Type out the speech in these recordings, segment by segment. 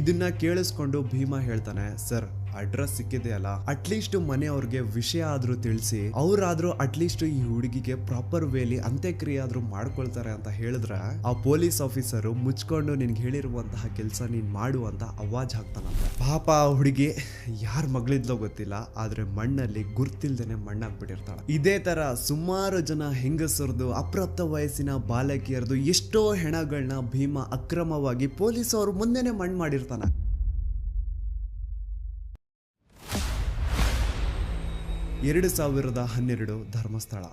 ಇದನ್ನ ಕೇಳಿಸ್ಕೊಂಡು ಭೀಮಾ ಹೇಳ್ತಾನೆ, ಸರ್ ಅಡ್ರೆಸ್ ಸಿಕ್ಕಿದೆ ಅಲ್ಲ, ಅಟ್ಲೀಸ್ಟ್ ಮನೆಯವ್ರಿಗೆ ವಿಷಯ ಆದ್ರೂ ತಿಳಿಸಿ ಅವ್ರಾದ್ರೂ ಅಟ್ಲೀಸ್ಟ್ ಈ ಹುಡುಗಿಗೆ ಪ್ರಾಪರ್ ವೇಲಿ ಅಂತ್ಯಕ್ರಿಯೆ ಆದ್ರೂ ಮಾಡ್ಕೊಳ್ತಾರೆ ಅಂತ ಹೇಳಿದ್ರೆ ಆ ಪೊಲೀಸ್ ಆಫೀಸರು ಮುಚ್ಕೊಂಡು ನಿನ್ಗೆ ಹೇಳಿರುವಂತಹ ಕೆಲಸ ನೀನ್ ಮಾಡು ಅಂತ ಅವಾಜ್ ಹಾಕ್ತಾನಂತೆ. ಪಾಪ ಆ ಹುಡುಗಿ ಯಾರ್ ಮಗಳಿದ್ಲೋ ಗೊತ್ತಿಲ್ಲ, ಆದ್ರೆ ಮಣ್ಣಲ್ಲಿ ಗುರ್ತಿಲ್ದೇನೆ ಮಣ್ಣಾಗ್ಬಿಟ್ಟಿರ್ತಾಳೆ. ಇದೇ ತರ ಸುಮಾರು ಜನ ಹೆಂಗಸರದು ಅಪ್ರಾಪ್ತ ವಯಸ್ಸಿನ ಬಾಲಕಿಯರದು ಎಷ್ಟೋ ಹೆಣಗಳನ್ನ ಭೀಮಾ ಅಕ್ರಮವಾಗಿ ಪೊಲೀಸ್ ಅವರು ಮುಂದೆನೆ ಮಣ್ಣು ಮಾಡಿರ್ತಾನೆ. 2012 ಧರ್ಮಸ್ಥಳ.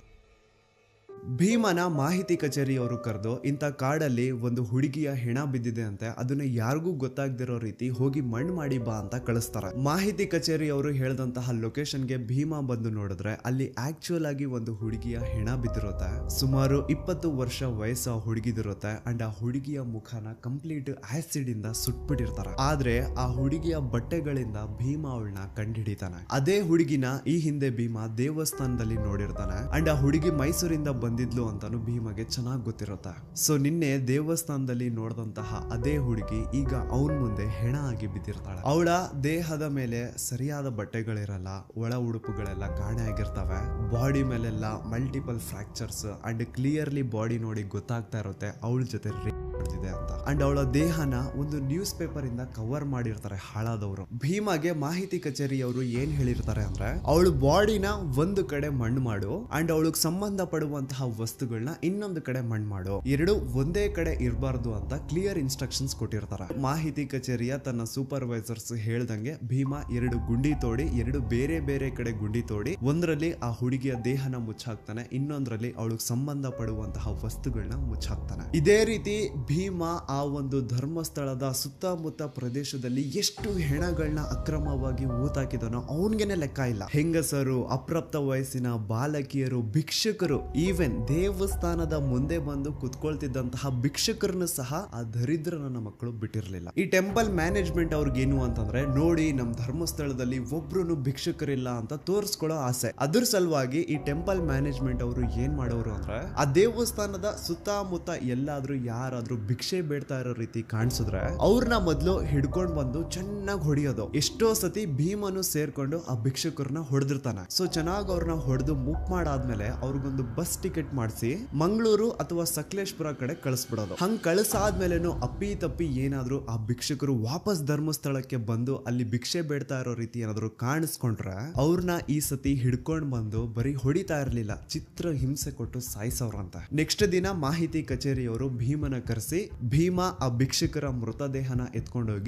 ಭೀಮನ ಮಾಹಿತಿ ಕಚೇರಿಯವರು ಕರೆದು ಇಂಥ ಕಾಡಲ್ಲಿ ಒಂದು ಹುಡುಗಿಯ ಹೆಣ ಬಿದ್ದಿದೆ ಅಂತೆ, ಅದನ್ನ ಯಾರಿಗೂ ಗೊತ್ತಾಗದಿರೋ ರೀತಿ ಹೋಗಿ ಮಣ್ಣು ಮಾಡಿ ಬಾ ಅಂತ ಕಳಿಸ್ತಾರೆ. ಮಾಹಿತಿ ಕಚೇರಿಯವರು ಹೇಳಿದಂತಹ ಲೊಕೇಶನ್ಗೆ ಭೀಮಾ ಬಂದು ನೋಡಿದ್ರೆ ಅಲ್ಲಿ ಆಕ್ಚುಯಲ್ ಆಗಿ ಒಂದು ಹುಡುಗಿಯ ಹೆಣ ಬಿದ್ದಿರುತ್ತೆ. ಸುಮಾರು 20 ವರ್ಷ ವಯಸ್ಸು ಹುಡುಗಿದಿರುತ್ತೆ ಅಂಡ್ ಆ ಹುಡುಗಿಯ ಮುಖನ ಕಂಪ್ಲೀಟ್ ಆಸಿಡ್ ಇಂದ ಸುಟ್ಬಿಟ್ಟಿರ್ತಾರೆ. ಆದ್ರೆ ಆ ಹುಡುಗಿಯ ಬಟ್ಟೆಗಳಿಂದ ಭೀಮಾ ಅವಳನ್ನ ಕಂಡುಹಿಡಿತಾನೆ. ಅದೇ ಹುಡುಗಿನ ಈ ಹಿಂದೆ ಭೀಮಾ ದೇವಸ್ಥಾನದಲ್ಲಿ ನೋಡಿರ್ತಾನೆ ಅಂಡ್ ಆ ಹುಡುಗಿ ಮೈಸೂರಿಂದ ಬಂದಿದ್ಲು ಅಂತಾನು ಭೀಮಗೆ ಚೆನ್ನಾಗಿ ಗೊತ್ತಿರುತ್ತೆ. ಸೊ ನಿನ್ನೆ ದೇವಸ್ಥಾನದಲ್ಲಿ ನೋಡಿದಂತಹ ಅದೇ ಹುಡುಗಿ ಈಗ ಅವನ್ ಮುಂದೆ ಹೆಣ ಆಗಿ ಬಿದ್ದಿರ್ತಾಳೆ. ಅವಳ ದೇಹದ ಮೇಲೆ ಸರಿಯಾದ ಬಟ್ಟೆಗಳಿರಲ್ಲ, ಒಳ ಉಡುಪುಗಳೆಲ್ಲ ಕಾಣೆ ಆಗಿರ್ತವೆ, ಬಾಡಿ ಮೇಲೆಲ್ಲ multiple fractures and clearly body ನೋಡಿ ಗೊತ್ತಾಗ್ತಾ ಇರುತ್ತೆ ಅವಳ ಜೊತೆ ನಡೆದಿದೆ ಅಂತ. ಅಂಡ್ ಅವಳ ದೇಹನ ಒಂದು ನ್ಯೂಸ್ ಪೇಪರ್ ಇಂದ ಕವರ್ ಮಾಡಿರ್ತಾರೆ ಹಾಳಾದವರು. ಭೀಮಾಗೆ ಮಾಹಿತಿ ಕಚೇರಿಯವರು ಏನ್ ಹೇಳಿರ್ತಾರೆ ಅಂದ್ರೆ ಅವಳು ಬಾಡಿನ ಒಂದು ಕಡೆ ಮಣ್ಣು ಮಾಡು ಅಂಡ್ ಅವಳಿಗೆ ಸಂಬಂಧ ಪಡುವಂತಹ ವಸ್ತುಗಳನ್ನ ಇನ್ನೊಂದು ಕಡೆ ಮಣ್ಣು ಮಾಡು, ಎರಡು ಒಂದೇ ಕಡೆ ಇರಬಾರ್ದು ಅಂತ ಕ್ಲಿಯರ್ ಇನ್ಸ್ಟ್ರಕ್ಷನ್ಸ್ ಕೊಟ್ಟಿರ್ತಾರೆ. ಮಾಹಿತಿ ಕಚೇರಿಯ ತನ್ನ ಸೂಪರ್ವೈಸರ್ಸ್ ಹೇಳ್ದಂಗೆ ಭೀಮಾ 2 ಗುಂಡಿ ತೋಡಿ 2 ಬೇರೆ ಬೇರೆ ಕಡೆ ಗುಂಡಿ ತೋಡಿ ಒಂದರಲ್ಲಿ ಆ ಹುಡುಗಿಯ ದೇಹನ ಮುಚ್ಚಾಕ್ತಾನೆ, ಇನ್ನೊಂದರಲ್ಲಿ ಅವಳಿಗೆ ಸಂಬಂಧ ಪಡುವಂತಹ ವಸ್ತುಗಳನ್ನ ಮುಚ್ಚಾಕ್ತಾನೆ. ಇದೇ ರೀತಿ ಭೀಮಾ ಆ ಒಂದು ಧರ್ಮಸ್ಥಳದ ಸುತ್ತಮುತ್ತ ಪ್ರದೇಶದಲ್ಲಿ ಎಷ್ಟು ಹೆಣಗಳನ್ನ ಅಕ್ರಮವಾಗಿ ಊತಾಕಿದನೋ ಅವನ್ಗೆನೆ ಲೆಕ್ಕ ಇಲ್ಲ. ಹೆಂಗಸರು, ಅಪ್ರಾಪ್ತ ವಯಸ್ಸಿನ ಬಾಲಕಿಯರು, ಭಿಕ್ಷುಕರು, ಈವನ್ ದೇವಸ್ಥಾನದ ಮುಂದೆ ಬಂದು ಕುತ್ಕೊಳ್ತಿದ್ದಂತಹ ಭಿಕ್ಷುಕರನ್ನು ಸಹ ಆ ದರಿದ್ರ ನನ್ನ ಮಕ್ಕಳು ಬಿಟ್ಟಿರ್ಲಿಲ್ಲ. ಈ ಟೆಂಪಲ್ ಮ್ಯಾನೇಜ್ಮೆಂಟ್ ಅವ್ರಿಗೇನು ಅಂತಂದ್ರೆ ನೋಡಿ ನಮ್ ಧರ್ಮಸ್ಥಳದಲ್ಲಿ ಒಬ್ರು ಭಿಕ್ಷುಕರಿಲ್ಲ ಅಂತ ತೋರಿಸ್ಕೊಳ್ಳೋ ಆಸೆ. ಅದ್ರ ಸಲುವಾಗಿ ಈ ಟೆಂಪಲ್ ಮ್ಯಾನೇಜ್ಮೆಂಟ್ ಅವರು ಏನ್ ಮಾಡೋರು ಅಂದ್ರೆ ಆ ದೇವಸ್ಥಾನದ ಸುತ್ತಮುತ್ತ ಎಲ್ಲಾದ್ರೂ ಯಾರಾದ್ರೂ ಭಿಕ್ಷೆ ಬೇಡ್ತಾ ಇರೋ ರೀತಿ ಕಾಣಿಸಿದ್ರೆ ಅವ್ರನ್ನ ಮೊದ್ಲು ಹಿಡ್ಕೊಂಡ್ ಬಂದು ಚೆನ್ನಾಗಿ ಹೊಡಿಯೋದು. ಎಷ್ಟೋ ಸತಿ ಭೀಮನು ಸೇರ್ಕೊಂಡು ಆ ಭಿಕ್ಷುಕರನ್ನ ಹೊಡೆದಿರ್ತಾನೆ. ಸೊ ಚೆನ್ನಾಗಿ ಅವ್ರನ್ನ ಹೊಡೆದು ಮುಕ್ ಮಾಡಾದ್ಮೇಲೆ ಅವ್ರಿಗೊಂದು ಬಸ್ ಟಿಕೆಟ್ ಮಾಡಿಸಿ ಮಂಗಳೂರು ಅಥವಾ ಸಕಲೇಶ್ಪುರ ಕಡೆ ಕಳಿಸ್ಬಿಡೋದು. ಹಂಗ್ ಕಳಿಸಾದ್ಮೇಲೆನು ಅಪ್ಪಿ ತಪ್ಪಿ ಏನಾದ್ರು ಆ ಭಿಕ್ಷುಕರು ವಾಪಸ್ ಧರ್ಮಸ್ಥಳಕ್ಕೆ ಬಂದು ಅಲ್ಲಿ ಭಿಕ್ಷೆ ಬೇಡ್ತಾ ಇರೋ ರೀತಿ ಏನಾದ್ರು ಕಾಣಿಸ್ಕೊಂಡ್ರೆ ಅವ್ರನ್ನ ಈ ಸತಿ ಹಿಡ್ಕೊಂಡ್ ಬಂದು ಬರೀ ಹೊಡಿತಾ ಇರ್ಲಿಲ್ಲ, ಚಿತ್ರ ಹಿಂಸೆ ಕೊಟ್ಟು ಸಾಯಿಸೋರಂತ. ನೆಕ್ಸ್ಟ್ ದಿನ ಮಾಹಿತಿ ಕಚೇರಿಯವರು ಭೀಮನ ಕರೆಸಿ ಭೀಮಾ ಆ ಭಿಕ್ಷುಕರ ಮೃತದೇಹನ ಎತ್ಕೊಂಡೋಗಿ